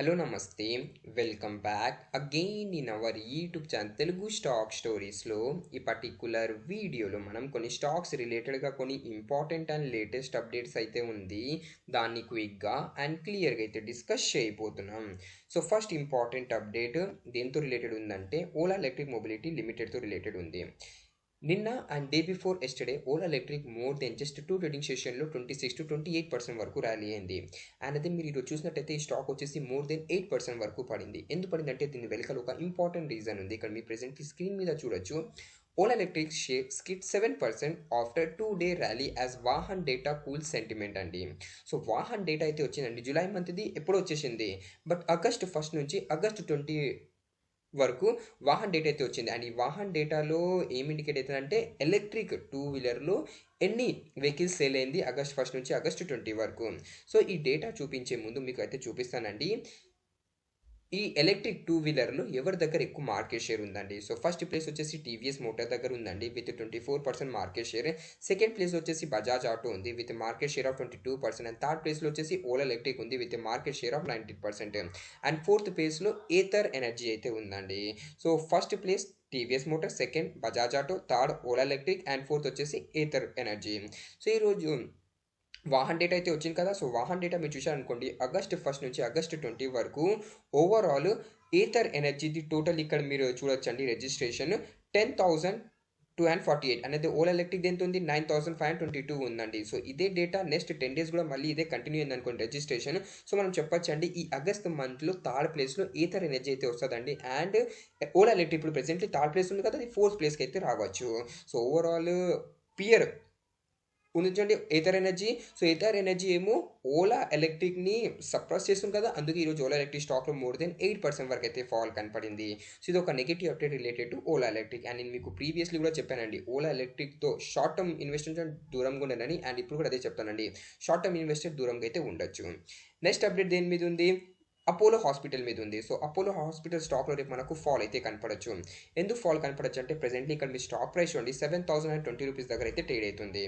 Hello, Namaste. Welcome back again in our YouTube channel Telugu Stock Stories లో ఈ particular వీడియోలో మనం కొన్ని స్టాక్స్ రిలేటెడ్గా కొన్ని ఇంపార్టెంట్ అండ్ లేటెస్ట్ అప్డేట్స్ అయితే ఉంది దాన్ని క్విక్గా అండ్ క్లియర్గా అయితే డిస్కస్ చేయబోతున్నాం. సో ఫస్ట్ ఇంపార్టెంట్ అప్డేట్ దేంతో రిలేటెడ్ ఉందంటే ఓలా ఎలక్ట్రిక్ మొబిలిటీ లిమిటెడ్తో రిలేటెడ్ ఉంది. నిన్న and day before yesterday Ola electric more than just 2 trading సెషన్లో 26 to 28% వరకు ర్యాలీ అయింది. అండ్ అదే మీరు ఈరోజు చూసినట్టయితే ఈ స్టాక్ వచ్చేసి మోర్ దెన్ 8% వరకు పడింది. ఎందుకు పడింది అంటే దీని వెనకాల ఒక ఇంపార్టెంట్ రీజన్ ఉంది. ఇక్కడ మీ ప్రెసెంట్ స్క్రీన్ మీద చూడొచ్చు. Ola electric share skit 7% after 2-day rally as Vahan data cool sentiment అండి. సో వాహన్ డేటా అయితే వచ్చిందండి. జూలై మంత్ది ఎప్పుడో వచ్చేసింది. బట్ ఆగస్ట్ 1 నుంచి ఆగస్ట్ 20 వరకు వాహన్ డేటా అయితే వచ్చింది. అండ్ ఈ వాహన్ డేటాలో ఏం ఇండికేట్ అవుతుందంటే ఎలక్ట్రిక్ 2-వీలర్లో ఎన్ని వెహికల్స్ సేల్ అయింది ఆగస్ట్ 1 నుంచి ఆగస్ట్ 20 వరకు. సో ఈ డేటా చూపించే ముందు మీకు అయితే చూపిస్తానండి ఈ ఎలక్ట్రిక్ 2-వీలర్లో ఎవరి దగ్గర ఎక్కువ మార్కెట్ షేర్ ఉందండి. సో ఫస్ట్ ప్లేస్ వచ్చేసి టీవీఎస్ మోటార్ దగ్గర ఉందండి with 24% market share. Second place వచ్చేసి బజాజ్ ఆటో ఉంది with market share of 22%. And third ప్లేస్లో వచ్చేసి ఓలా ఎలక్ట్రిక్ ఉంది with market share of 19%. And fourth ప్లేస్లో ఏథర్ ఎనర్జీ అయితే ఉందండి. So first place TVS motor, second Bajaj auto, third Ola electric and fourth వచ్చేసి Ather energy. So ఈరోజు వాహన్ డేటా అయితే వచ్చింది కదా. సో వాహన్ డేటా మీరు చూసారనుకోండి ఆగస్ట్ 1 నుంచి ఆగస్ట్ 20 వరకు ఓవరాల్ ఏథర్ ఎనర్జీది టోటల్ ఇక్కడ మీరు చూడొచ్చండి రిజిస్ట్రేషన్ 10,248 అనేది ఓలా ఎలక్ట్రిక్ దేంతో ఉంది 9,522 ఉందండి. సో ఇదే డేటా నెక్స్ట్ 10 days కూడా మళ్ళీ ఇదే కంటిన్యూ అయింది అనుకోండి రిజిస్ట్రేషన్. సో మనం చెప్పొచ్చండి ఈ ఆగస్ట్ మంత్లో థర్డ్ ప్లేస్లో ఏథర్ ఎనర్జీ అయితే వస్తుందండి. అండ్ ఓలా ఎలక్ట్రిక్ ఇప్పుడు ప్రెసెంట్లీ థర్డ్ ప్లేస్ ఉంది కదా, అది ఫోర్త్ ప్లేస్కి అయితే రావచ్చు. సో ఓవరాల్ పియర్ ఉంచండి Ather energy. So Ather energy ఏమో ఓలా ఎలక్ట్రిక్ని సప్రెస్ చేస్తుంది కదా, అందుకే ఈరోజు ఓలా ఎలక్ట్రిక్ స్టాక్లో మోర్ దెన్ 8% వరకు అయితే ఫాల్ కనపడింది. సో ఇది ఒక negative update related to Ola electric. And నేను మీకు ప్రీవియస్లీ కూడా చెప్పానండి ఓలా ఎలక్ట్రిక్తో షార్ట్ టర్మ్ ఇన్వెస్ట్మెంట్ దూరంగా ఉండనని. అండ్ ఇప్పుడు కూడా అదే చెప్తానండి, షార్ట్ టర్మ్ ఇన్వెస్టర్ దూరంగా అయితే ఉండొచ్చు. నెక్స్ట్ అప్డేట్ దేని మీద ఉంది, అపోలో హాస్పిటల్ మీద ఉంది. సో అపోలో హాస్పిటల్ స్టాక్లో రేపు మనకు ఫాల్ అయితే కనపడచ్చు. ఎందుకు ఫాల్ కనపడచ్చు అంటే ప్రెసెంట్లీ ఇక్కడ మీ స్టాక్ ప్రైస్ చూడండి 7,020 రూపీస్ దగ్గర అయితే ట్రేడ్ అవుతుంది.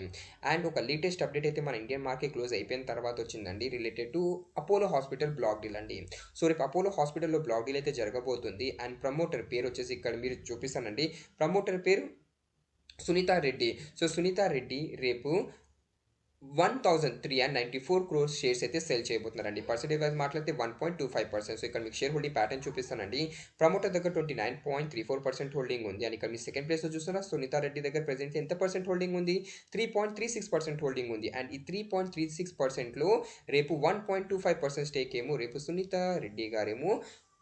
అండ్ ఒక లేటెస్ట్ అప్డేట్ అయితే మన ఇండియన్ మార్కెట్ క్లోజ్ అయిపోయిన తర్వాత వచ్చిందండి related to Apollo hospital black deal అండి. సో రేపు అపోలో హాస్పిటల్లో బ్లాక్ డీల్ అయితే జరగబోతుంది. అండ్ ప్రమోటర్ పేరు వచ్చేసి ఇక్కడ మీరు చూపిస్తానండి, ప్రమోటర్ పేరు సునీతా రెడ్డి. సో సునీతా రెడ్డి రేపు 1,394 crores షేర్స్ అయితే సెల్ చేయబోతున్నారండి. పర్సెంటేజ్ వైజ్ మాట్లాడితే 1.25%. సో ఇక్కడ మీకు షేర్ హోల్డింగ్ ప్యాటర్న్ చూపిస్తానండి. ప్రమోటర్ దగ్గర 29.34% హోల్డింగ్ ఉంది. అండ్ ఇక్కడ మీ సెకండ్ ప్లేస్లో చూస్తున్నా సునీతా రెడ్డి దగ్గర ప్రెసెంట్ ఎంత పర్సెంట్ హోల్డింగ్ ఉంది, 3.36% హోల్డింగ్ ఉంది. అండ్ ఈ 3.36%లో రేపు 1.25% స్టేక్ ఏమో రేపు సునీతా రెడ్డి గారేమో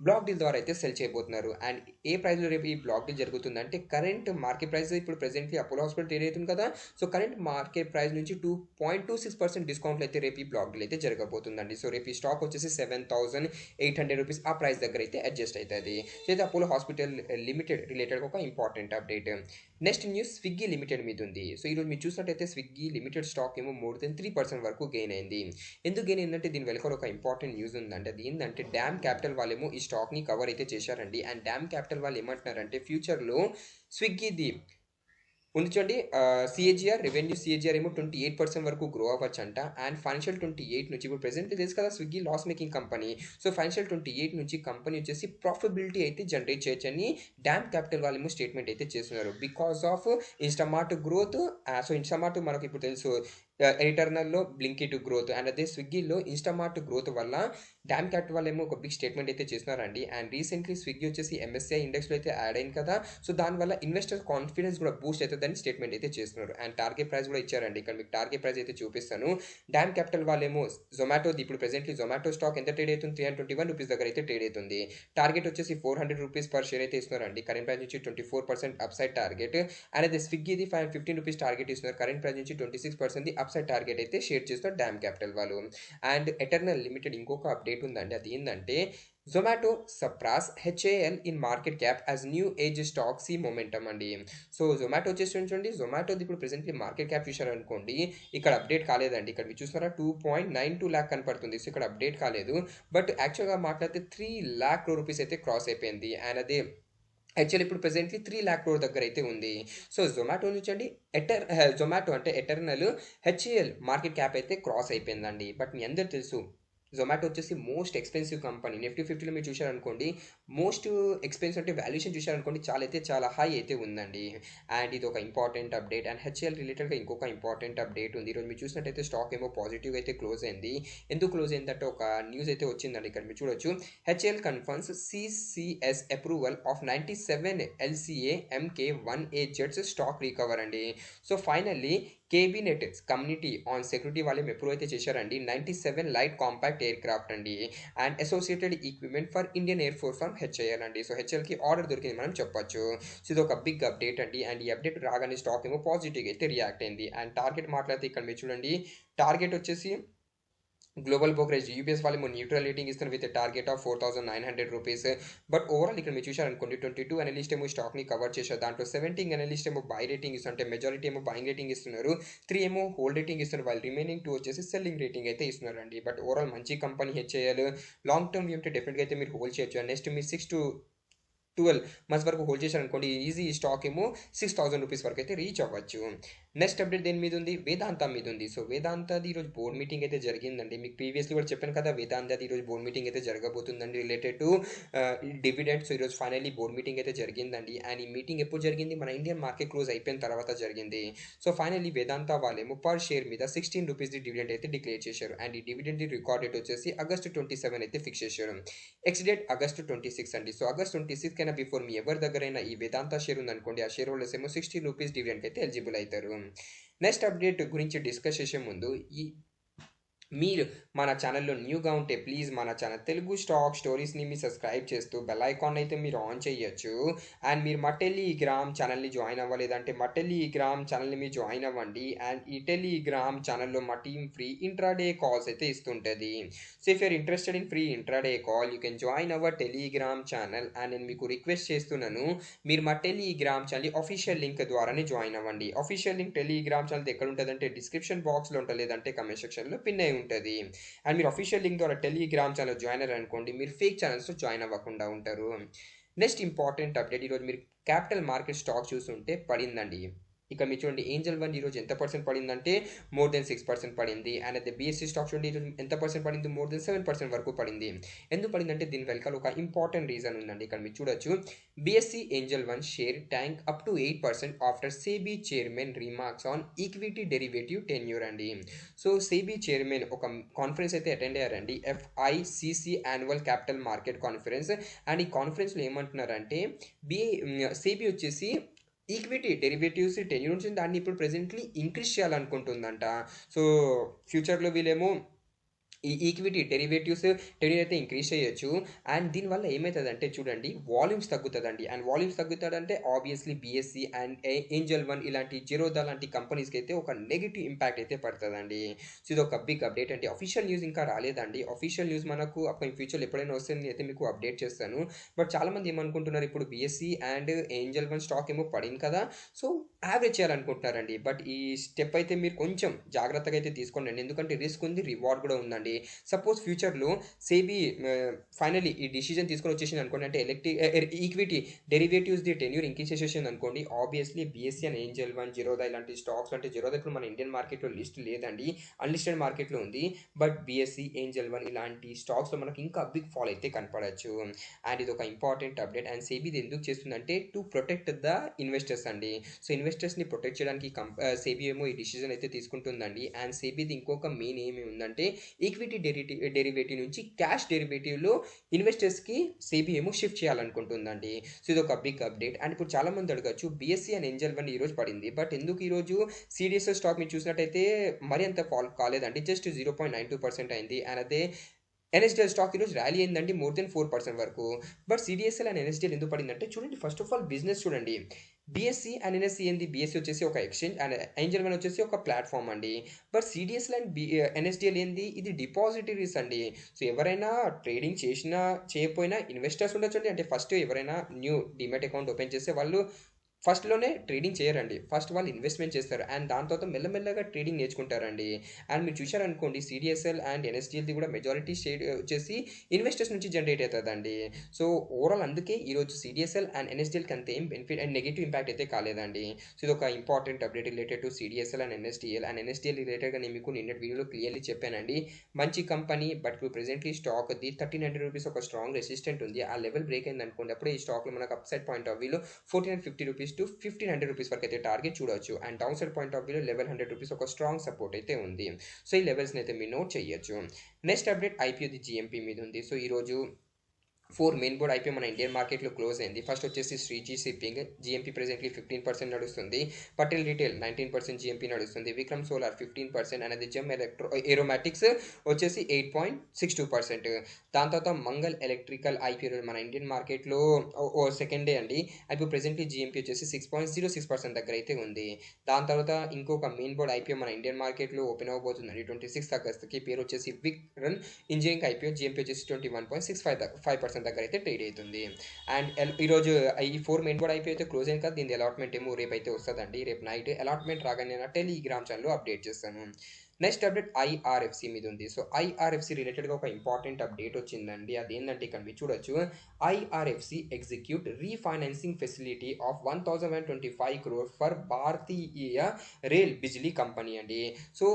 బ్లాక్ డీల్ ద్వారా అయితే సెల్ చేయబోతున్నారు. అండ్ ఏ ప్రైస్లో రేపు ఈ బ్లాక్ డీల్ జరుగుతుందంటే కరెంట్ మార్కెట్ ప్రైస్ ఇప్పుడు ప్రెసెంట్లీ అపోలో హాస్పిటల్ ట్రేడ్ అవుతుంది కదా, సో కరెంట్ మార్కెట్ ప్రైస్ నుంచి 2.26% డిస్కౌంట్లు అయితే రేపు ఈ బ్లాక్ డీల్ అయితే జరగబోతుందండి. సో రేపు ఈ స్టాక్ వచ్చేసి 7,800 రూపీస్ ఆ ప్రైస్ దగ్గర అయితే అడ్జస్ట్ అవుతుంది. సో అయితే అపోలో హాస్పిటల్ లిమిటెడ్ రిలేటెడ్ ఒక important update. Next news Swiggy limited మీద ఉంది. సో ఈరోజు మీరు చూసినట్టయితే స్విగ్గీ లిమిటెడ్ స్టాక్ ఏమో మోర్ దెన్ 3% వరకు గెయిన్ అయింది. ఎందుకు గెయిన్ అయిందంటే దీని వెనకాల ఒక ఇంపార్టెంట్ న్యూస్ ఉందంటే అది ఏంటంటే డ్యామ్ క్యాపిటల్ వాళ్ళేమో ఈ స్టాక్ని కవర్ అయితే చేశారండి. అండ్ డ్యామ్ క్యాపిటల్ వాళ్ళు ఏమంటున్నారంటే ఫ్యూచర్లో స్విగ్గీది ఉంచండి సిఏజిఆర్ రెవెన్యూ సిఏజిఆర్ ఏమో 28% వరకు గ్రో అవ్వచ్చు అంట. అండ్ ఫైనాన్షియల్ 28 నుంచి ఇప్పుడు ప్రెసెంట్ తెలుసు కదా Swiggy loss making company. So financial 28 నుంచి కంపెనీ వచ్చేసి ప్రాఫిటబిలిటీ అయితే జనరేట్ చేయొచ్చని డ్యామ్ క్యాపిటల్ వాళ్ళు స్టేట్మెంట్ అయితే చేస్తున్నారు because of Instamart growth. So Instamart మనకు ఇప్పుడు తెలుసు ఎటర్నల్లో బ్లింకిట్ గ్రోత్, అండ్ అదే స్విగ్గీలో ఇన్స్టామార్ట్ గ్రోత్ వల్ల డ్యామ్ క్యాపిటల్ వాళ్ళు ఏమో ఒక బిగ్ స్టేట్మెంట్ అయితే చేస్తున్నారండి. అండ్ రీసెంట్లీ స్విగ్గీ వచ్చేసి ఎంఎస్సిఐ ఇండెక్స్లో అయితే యాడ్ అయింది కదా, సో దానివల్ల ఇన్వెస్టర్ కాన్ఫిడెన్స్ కూడా బూస్ట్ అవుతుందని స్టేట్మెంట్ అయితే చేస్తున్నారు. అండ్ టార్గెట్ ప్రైస్ కూడా ఇచ్చారండి. ఇక్కడ మీకు టార్గెట్ ప్రైస్ అయితే చూపిస్తాను. డ్యామ్ క్యాపిటల్ వాళ్ళేమో జొమాటోది ఇప్పుడు ప్రెసెంట్లీ జొమాటో స్టాక్ ఎంత ట్రేడ్ అవుతుంది, 321 రూపీస్ దగ్గర అయితే ట్రేడ్ అవుతుంది. టార్గెట్ వచ్చేసి 400 రూపీస్ పర్ షేర్ అయితే ఇస్తున్నారండి. కరెంట్ ప్రైస్ నుంచి 24% అప్సైడ్ టార్గెట్. అండ్ అదే స్విగ్గీది 15 రూపీస్ టార్గెట్ ఇస్తున్నారు. కరెంట్ ప్రైస్ నుంచి 26% అప్సైడ్ టార్గెట్ అయితే షేర్ చేస్తున్నారు డ్యామ్ క్యాపిటల్ వాళ్ళు. అండ్ ఎటర్నల్ లిమిటెడ్ ఇంకొక అప్డేట్ ఉందండి, అది ఏంటంటే Zomato surpass HAL in market cap as new age stock see momentum అండి. సో జొమాటో వచ్చేసి చూడండి, జొమాటోది ఇప్పుడు ప్రెసెంట్లీ మార్కెట్ క్యాప్ చూసారనుకోండి ఇక్కడ అప్డేట్ కాలేదండి. ఇక్కడ చూస్తున్నారా 2.92 lakh కనపడుతుంది. సో ఇక్కడ అప్డేట్ కాలేదు. బట్ యాక్చువల్గా మాట్లాడితే 3 lakh crore రూపీస్ అయితే క్రాస్ అయిపోయింది. అండ్ అదే యాక్చువల్లీ ఇప్పుడు ప్రెసెంట్లీ 3 lakh crore దగ్గర అయితే ఉంది. సో జొమాటో నుంచి అండి జొమాటో అంటే ఎటర్నల్ హెచ్ఏఎల్ మార్కెట్ క్యాప్ అయితే క్రాస్ అయిపోయిందండి. బట్ మీ అందరు తెలుసు జొమాటో వచ్చేసి మోస్ట్ ఎక్స్పెన్సివ్ కంపెనీ. నిఫ్టీ 50లో మీరు చూశారనుకోండి, మోస్ట్ ఎక్స్పెన్సివ్ అంటే వాల్యుయేషన్ చూశారనుకోండి చాలా అయితే చాలా హై అయితే ఉందండి. అండ్ ఇది ఒక ఇంపార్టెంట్ అప్డేట్. అండ్ హెచ్ఏఎల్ రిలేటెడ్గా ఇంకొక ఇంపార్టెంట్ అప్డేట్ ఉంది. ఈరోజు మీరు చూసినట్టయితే స్టాక్ ఏమో పాజిటివ్ అయితే క్లోజ్ అయింది. ఎందుకు క్లోజ్ అయిందంటే ఒక న్యూస్ అయితే వచ్చిందండి. ఇక్కడ మీరు చూడొచ్చు, HAL confirms CCS approval of 97 LCA MK1A jets stock recover అండి. So finally cabinet community on security వాళ్ళు అప్రూవ్ అయితే చేశారండి 97 లైట్ కాంపాక్ట్ ఎయిర్ క్రాఫ్ట్ అండి and associated equipment for Indian air force from HAL అండి. సో హెచ్ఏఎల్కి ఆర్డర్ దొరికింది మనం చెప్పొచ్చు. సో ఇది ఒక బిగ్ అప్డేట్ అండి. అండ్ ఈ అప్డేట్ రాగానే స్టాక్ ఏమో పాజిటివ్గా అయితే రియాక్ట్ అయింది. అండ్ టార్గెట్ మాట్లాడితే ఇక్కడ మీరు చూడండి, టార్గెట్ వచ్చేసి గ్లోబల్ బ్రోకరేజ్ యూబీఎస్ వాళ్ళు న్యూట్రల్ రేటింగ్ ఇస్తున్నారు with target of 4,900 rupees. But overall ఇక్కడ మీరు చూశారనుకోండి, 22 అనలిస్ట్ ఏమో స్టాక్ని కవర్ చేశారు. దాంట్లో 17 అనలిస్ట్ ఏమో బై రేటింగ్ ఇస్తున్నారు, అంటే మెజారిటీ ఏమో బయింగ్ రేటింగ్ ఇస్తున్నారు, 3 ఏమో హోల్డ్ రేటింగ్ ఇస్తున్నారు, వాళ్ళు రిమైనింగ్ 2 వచ్చేసి సెల్లింగ్ రేటింగ్ అయితే ఇస్తున్నారు అండి. బట్ ఓవరాల్ మంచి company HAL. Long term view ఉంటే డెఫినెట్గా అయితే మీరు హోల్డ్ చేయొచ్చు. అండ్ నెక్స్ట్ మీరు 6 to 12 మంత్స్ వరకు హోల్డ్ చేశారనుకోండి, ఈజీ స్టాక్ ఏమో 6,000 రూపీస్ వరకు అయితే రీచ్ అవ్వచ్చు. నెక్స్ట్ అప్డేట్ దేని మీద ఉంది, వేదాంత మీద ఉంది. సో వేదాంతది ఈరోజు బోర్డ్ మీటింగ్ అయితే జరిగిందండి. మీకు ప్రీవియస్లీ కూడా చెప్పాను కదా, వేదాంతది ఈరోజు బోర్డ్ మీటింగ్ అయితే జరగబోతుందండి రిలేటెడ్ టు డివిడెండ్. సో ఈరోజు ఫైనల్లీ బోర్డ్ మీటింగ్ అయితే జరిగిందండి. అండ్ ఈ మీటింగ్ ఎప్పుడు జరిగింది, మన ఇండియన్ మార్కెట్ క్లోజ్ అయిపోయిన తర్వాత జరిగింది. సో ఫైనల్లీ వేదాంత వాళ్ళేమో పర్ షేర్ మీద 16 రూపీస్ డివిడెండ్ అయితే డిక్లేర్ చేశారు. అండ్ ఈ డివిడెండ్ రికార్డ్ డేట్ వచ్చేసి August 27 అయితే ఫిక్స్ చేశారు. ఎక్స్ డేట్ August 26 అండి. సో August 26 కైనా బిఫోర్ మీ ఎవరి దగ్గరైనా ఈ వేదాంత షేర్ ఉందనుకోండి, ఆ షేర్ హోల్డర్స్ ఏమో 16 రూపీస్ డివిడెండ్ అయితే ఎలిజిబుల్ అవుతారు. నెక్స్ట్ అప్డేట్ గురించి డిస్కస్ చేసే ముందు, మీరు మన ఛానల్లో న్యూగా ఉంటే ప్లీజ్ మన ఛానల్ తెలుగు స్టాక్ స్టోరీస్ని మీరు సబ్స్క్రైబ్ చేస్తూ బెల్ ఐకాన్ అయితే మీరు ఆన్ చేయొచ్చు. అండ్ మీరు మా టెలిగ్రామ్ ఛానల్ని జాయిన్ అవ్వలేదంటే మా టెలిగ్రామ్ ఛానల్ని మీరు జాయిన్ అవ్వండి. అండ్ ఈ టెలిగ్రామ్ ఛానల్లో మా టీమ్ ఫ్రీ ఇంట్రాడే కాల్స్ అయితే ఇస్తుంటుంది. So if you're interested in free intraday call you can join our Telegram channel. And నేను మీకు రిక్వెస్ట్ చేస్తున్నాను, మీరు మా టెలిగ్రామ్ ఛానల్ అఫీషియల్ లింక్ ద్వారానే జాయిన్ అవ్వండి. అఫీషియల్ లింక్ టెలిగ్రామ్ ఛానల్ ఎక్కడ ఉంటుందంటే డిస్క్రిప్షన్ బాక్స్లో ఉంటుంది, లేదంటే కమెంట్ సెక్షన్లో పిన్ అయి ఉంటుంది. అండ్ మీరు అఫీషియల్ లింక్ ద్వారా టెలిగ్రామ్ ఛానల్ జాయిన్ అయ్యారు అనుకోండి, మీరు ఫేక్ ఛానల్స్తో జాయిన్ అవ్వకుండా ఉంటారు. నెక్స్ట్ ఇంపార్టెంట్ అప్డేట్, ఈరోజు మీరు క్యాపిటల్ మార్కెట్ స్టాక్ చూస్తుంటే పడిందండి. ఇక మీరు చూడండి, ఏంజల్ వన్ ఈరోజు ఎంత పర్సెంట్ పడిందంటే మోర్ దెన్ 6% పడింది. అండ్ అదే బీఎస్సీ స్టాక్ చూడండి ఈరోజు ఎంత పర్సెంట్ పడింది, మోర్ దెన్ 7% వరకు పడింది. ఎందుకు పడిందంటే దీని వెనకాల ఒక ఇంపార్టెంట్ రీజన్ ఉందండి. ఇక్కడ మీరు చూడొచ్చు, BSc Angel one share tank up to 8% after SEBI chairman remarks on equity derivative tenure అండి. సో సెబీ చైర్మన్ ఒక కాన్ఫరెన్స్ అయితే అటెండ్ అయ్యారండి, FICC annual capital market conference. And ఈ కాన్ఫరెన్స్లో ఏమంటున్నారంటే, సెబీ వచ్చేసి ఈక్విటీ డెరివేటివ్స్ టెన్యూర్ నుంచి దాన్ని ఇప్పుడు ప్రెజెంట్లీ ఇంక్రీజ్ చేయాలనుకుంటుందంట. సో ఫ్యూచర్లో వీళ్ళేమో ఈ ఈక్విటీ డెరివేటివ్స్ టెన్యూర్ అయితే ఇంక్రీజ్ చేయొచ్చు. అండ్ దీనివల్ల ఏమవుతుందంటే చూడండి, వాల్యూమ్స్ తగ్గుతుందండి. అండ్ వాల్యూమ్స్ తగ్గుతాడంటే obviously BSE and Angel One ఇలాంటి జిరోదా లాంటి కంపెనీస్కి అయితే ఒక నెగిటివ్ ఇంపాక్ట్ అయితే పడుతుందండి. సో ఇది ఒక బిగ్ అప్డేట్ అండి. అఫీషియల్ న్యూస్ ఇంకా రాలేదండి. అఫీషియల్ న్యూస్ మనకు అప్పుడు ఫ్యూచర్లో ఎప్పుడైనా వస్తే అయితే మీకు అప్డేట్ చేస్తాను. బట్ చాలామంది ఏమనుకుంటున్నారు, ఇప్పుడు BSc and Angel one stock ఏమో పడింది కదా, సో యావరేజ్ చేయాలనుకుంటున్నారండి. బట్ ఈ స్టెప్ అయితే మీరు కొంచెం జాగ్రత్తగా అయితే తీసుకోండి, ఎందుకంటే రిస్క్ ఉంది, రివార్డ్ కూడా ఉందండి. సపోజ్ ఫ్యూచర్లో సేబీ ఫైనలీ ఈ డిసిజన్ తీసుకొని వచ్చేసింది అనుకోండి, అంటే equity derivatives the tenure increase చేసేసింది అనుకోండి, obviously BSE and Angel one Zerodha ఇలాంటి స్టాక్స్, అంటే జిరోదా ఇప్పుడు మన ఇండియన్ మార్కెట్లో లిస్ట్ లేదండి, అన్లిస్టెడ్ మార్కెట్లో ఉంది. బట్ బీఎస్సీ ఏంజల్ వన్ ఇలాంటి స్టాక్స్లో మనకి ఇంకా బిగ్ ఫాల్ అయితే కనపడచ్చు. అండ్ ఇది ఒక ఇంపార్టెంట్ అప్డేట్. అండ్ సేబీ ఇది ఎందుకు చేస్తుందంటే టు ప్రొటెక్ట్ ద ఇన్వెస్టర్స్ అండి. సో ఇన్వెస్టర్స్ని ప్రొటెక్ట్ చేయడానికి సేబీ ఏమో ఈ డిసిజన్ అయితే తీసుకుంటుందండి. అండ్ సేబీది ఇంకొక మెయిన్ ఏమి ఉందంటే, ఈక్విటీ డెరివేటివ్ నుంచి క్యాష్ డెరివేటివ్లో ఇన్వెస్టర్స్కి సేబీ ఏమో షిఫ్ట్ చేయాలనుకుంటుందండి. సో ఇది ఒక బిగ్ అప్డేట్. అండ్ ఇప్పుడు చాలా మంది అడగచ్చు, బీఎస్సీ అండ్ ఏంజల్ వన్ ఈరోజు పడింది, బట్ ఎందుకు ఈరోజు సిడిఎస్ఎల్ స్టాక్ మీరు చూసినట్టయితే మరి అంత ఫాల్ కాలేదండి, జస్ట్ 0.92% అయింది. అండ్ అదే ఎన్ఎస్డిఎల్ స్టాక్ ఈరోజు ర్యాలీ అయిందండి మోర్ దెన్ 4% వరకు. బట్ సిడిఎస్ఎల్ అండ్ ఎన్ఎస్డిఎల్ ఎందుకు పడిందంటే చూడండి, ఫస్ట్ ఆఫ్ ఆల్ బిజినెస్ చూడండి, బీఎస్సీ అండ్ ఎన్ఎస్సీ ఏంది, బీఎస్సీ వచ్చేసి ఒక ఎక్స్చేంజ్ అండ్ ఏంజల్ వన్ వచ్చేసి ఒక ప్లాట్ఫామ్ అండి. బట్ సిడిఎస్ఎల్ అండ్ ఎన్ఎస్డిఎల్ ఏంది, ఇది డిపాజిటరీస్ అండి. సో ఎవరైనా ట్రేడింగ్ చేసినా చేయకపోయినా ఇన్వెస్టర్స్ ఉండొచ్చు అండి. అంటే ఫస్ట్ ఎవరైనా న్యూ డిమెట్ అకౌంట్ ఓపెన్ చేస్తే వాళ్ళు ఫస్ట్‌లోనే ట్రేడింగ్ చేయరండి. ఫస్ట్ వాళ్ళు ఇన్వెస్ట్‌మెంట్ చేస్తారు. అండ్ దాని తర్వాత మెల్లమెల్లగా ట్రేడింగ్ నేర్చుకుంటారండి. అండ్ మీరు చూశారనుకోండి సీడీఎస్ఎల్ అండ్ ఎన్ఎస్‌డీఎల్‌ది కూడా మెజారిటీ షేర్ వచ్చేసి ఇన్వెస్టర్స్ నుంచి జనరేట్ అయితదండి. సో, ఓవరాల్ అందుకే ఈరోజు సీడీఎస్ఎల్ అండ్ ఎన్ఎస్‌డీఎల్‌కి అంత ఏం బెనిఫిట్ అండ్ నెగెటివ్ ఇంపాక్ట్ అయితే కాలేదండి. సో, ఇదొక important update related to CDSL and NSDL. And NSDL రిలేటెడ్‌గా నేను మీకు నిన్నటి వీడియోలో క్లియర్‌లీ చెప్పానండి. మంచి కంపెనీ బట్ ఇప్పుడు ప్రెజెంట్‌లీ స్టాక్‌ది రూ. 1,300 ఒక స్ట్రాంగ్ రెసిస్టెంట్ ఉంది. ఆ లెవెల్ బ్రేక్ అయిందనుకోండి అప్పుడే ఈ స్టాక్‌లో మనకు అప్‌సైడ్ పాయింట్ ఆఫ్ వ్యూలో రూ. 1,450 టు రూ. 1,500 వరకు అయితే టార్గెట్ చూడొచ్చు. And down side point of వ్యూలో రూ. 1,100 ఒక స్ట్రాంగ్ సపోర్ట్ అయితే ఉంది. సో, ఈ లెవెల్స్‌ని అయితే మీరు నోట్ చేయొచ్చు. నెక్స్ట్ అప్డేట్ ఐపీఓది జీఎంపీ మీద ఉంది. సో, ఈరోజు 4 మెయిన్ బోర్డ్ ఐపీఓ మన ఇండియన్ మార్కెట్లో క్లోజ్ అయింది. ఫస్ట్ వచ్చేసి శ్రీజీ షిప్పింగ్ జీఎంపీ ప్రెజెంట్లీ 15% నడుస్తుంది. పటేల్ రిటైల్ 19% జీఎంపీ నడుస్తుంది. విక్రమ్ సోలార్ 15% అనేది జెమ్ ఏరోమాటిక్స్ వచ్చేసి 8.62%. దాని తర్వాత మంగల్ ఎలక్ట్రికల్ ఐపీఓ మన ఇండియన్ మార్కెట్లో సెకండ్ డే అండి. ఐపీఓ ప్రెజెంట్లీ జీఎంపీ వచ్చేసి 6.06% దగ్గర అయితే ఉంది. దాని తర్వాత ఇంకొక మెయిన్ బోర్డ్ ఐపీఓ మన ఇండియన్ మార్కెట్లో ఓపెన్ అవ్వబోతుందండి 26 ఆగస్ట్కి. పేరు వచ్చేసి విక్రమ్ ఇంజనీరింగ్ ఐపీఓ జీఎంపీ వచ్చేసి 21.65% దగ్గర అయితే ట్రేడ్ అవుతుంది. అండ్ ఈరోజు ఈ 4 మెయిన్ బోర్డ్ అయిపోయి అయితే క్లోజ్ అయింది కదా, దీని అలాట్మెంట్ ఏమో రేపు అయితే వస్తుందండి. రేపు నైట్ అలాట్మెంట్ రాగానే నేను టెలిగ్రామ్ ఛానల్లో అప్డేట్ చేస్తాను. నెక్స్ట్ అప్డేట్ ఐఆర్ఎఫ్సి మీద ఉంది. సో, ఐఆర్ఎఫ్సి రిలేటెడ్గా ఒక ఇంపార్టెంట్ అప్డేట్ వచ్చిందండి. అదేంటంటే ఇక్కడ మీరు చూడొచ్చు. IRFC execute refinancing facility of 1,025 crore for Bharatiya rail Bijli company అండి. సో,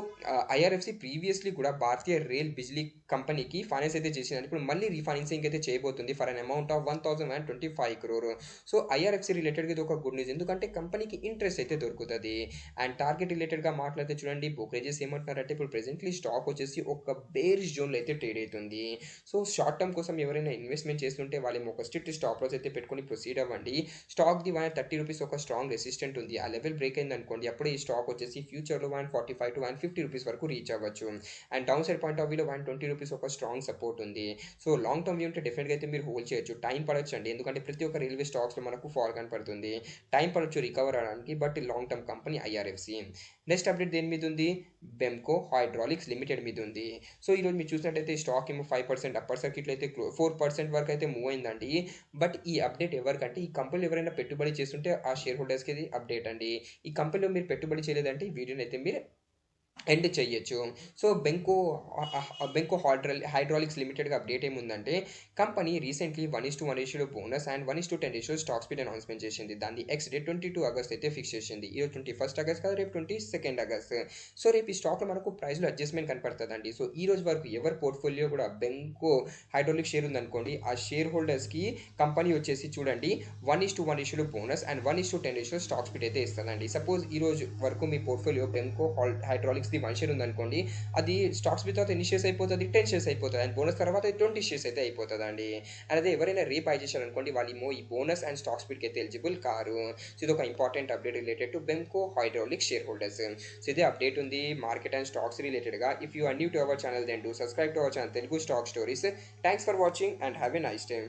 ఐఆర్ఎఫ్సి ప్రీవియస్లీ కూడా భారతీయ రైల్ బిజ్లీ కంపెనీకి ఫైనాన్స్ అయితే చేసింది. ఇప్పుడు మళ్ళీ రీఫైనాన్సింగ్ అయితే చేయబోతుంది for an amount of 1,025 crore. So, IRFC రిలేటెడ్గా ఇది ఒక గుడ్ న్యూస్. ఎందుకంటే కంపెనీకి ఇంట్రెస్ట్ అయితే దొరుకుతుంది. అండ్ టార్గెట్ రిలేటెడ్గా మాట్లాడితే చూడండి, బ్రోకరేజెస్ ఏమంటున్నారంటే ఇప్పుడు ప్రెజెంట్లీ స్టాక్ వచ్చేసి ఒక బేరిష్ జోన్లో అయితే ట్రేడ్ అవుతుంది. సో, షార్ట్ టర్మ్ కోసం ఎవరైనా ఇన్వెస్ట్మెంట్ చేస్తుంటే వాళ్ళేమో ఒక స్ట్రిక్ట్ స్టాప్ లాస్ అయితే పెట్టుకొని ప్రొసీడ్ అవ్వండి. స్టాక్ది రూ. 30 ఒక స్ట్రాంగ్ రెసిస్టెంట్ ఉంది. ఆ లెవెల్ బ్రేక్ అయింది అనుకోండి అప్పుడే ఈ స్టాక్ వచ్చేసి ఫ్యూచర్లో రూ. 145 to రూ. 150 వరకు రీచ్ అవ్వచ్చు. And down side point of వ్యూలో రూ. 120 ఒక స్ట్రాంగ్ సపోర్ట్ ఉంది. సో, లాంగ్ టర్మ్ వ్యూ ఉంటే డెఫినెట్గా అయితే మీరు హోల్డ్ చేయొచ్చు. టైం పడొచ్చు అండి, ఎందుకంటే ప్రతి ఒక్క రైల్వే స్టాక్స్లో మనకు ఫాల్ కనపడుతుంది. టైం పడొచ్చు రికవర్ అవడానికి, but long term company IRFC. Next update దేని మీద ఉంది? బెమ్కో హైడ్రాలిక్స్ లిమిటెడ్ మీద ఉంది. సో, ఈరోజు మీరు చూసినట్టయితే స్టాక్ ఏమో 5% అప్పర్ సర్కిట్లో అయితే 4% వరకు అయితే మూవ్ అయిందండి. బట్ ఈ అప్డేట్ ఎవరికంటే ఈ కంపెనీలో ఎవరైనా పెట్టుబడి చేస్తుంటే ఆ షేర్ హోల్డర్స్కి ఇది అప్డేట్ అండి. ఈ కంపెనీలో మీరు పెట్టుబడి చేయలేదంటే ఈ వీడియోని అయితే మీరు ఎండ్ చెయ్యొచ్చు. సో, బెంకో హైడ్రాలిక్స్ లిమిటెడ్గా అప్డేట్ ఏముందంటే కంపెనీ రీసెంట్లీ 1:1 రేషియోలో bonus and 1:10 ratio stock split announcement చేసింది. దాన్ని ఎక్స్ డేట్ 22 ఆగస్ట్ అయితే ఫిక్స్ చేసింది. ఈరోజు 21 ఆగస్ట్ కదా, రేపు 22 ఆగస్ట్. సో, రేపు ఈ స్టాక్లో మనకు ప్రైస్లో అడ్జస్ట్మెంట్ కనపడుతుందండి. సో, ఈ రోజు వరకు ఎవరి పోర్ట్ఫోలియో కూడా బెంకో హైడ్రాలిక్ షేర్ ఉందనుకోండి, ఆ షేర్ హోల్డర్స్కి కంపెనీ వచ్చేసి చూడండి 1:1 రేషియోలో bonus and 1:10 ratio stock split అయితే ఇస్తుందండి. సపోజ్ ఈ రోజు వరకు మీ పోర్ట్ఫోలియో బెంకో హైడ్రాలిక్స్ 1 షేర్ ఉందనుకోండి, అది స్టాక్స్ తర్వాత ఎన్ని షేర్స్ అయిపోతుంది? 10 షేర్స్ అయిపోతుంది. అండ్ బోనస్ తర్వాత 20 షేర్స్ అయితే అయిపోతుందండి. అండ్ అదే ఎవరైనా రీబై చేశారనుకోండి, వాళ్ళేమో ఈ బోనస్ అండ్ స్టాక్ స్ప్లిట్కి అయితే ఎలిజిబుల్ కారు. సో, ఇది ఒక important update related to Benco Hydraulic shareholders. So, ఇదే అప్డేట్ ఉంది మార్కెట్ అండ్ స్టాక్స్ రిలేటెడ్గా. If you are new to our channel then do subscribe to our channel Telugu stock stories. Thanks for watching and have a nice day.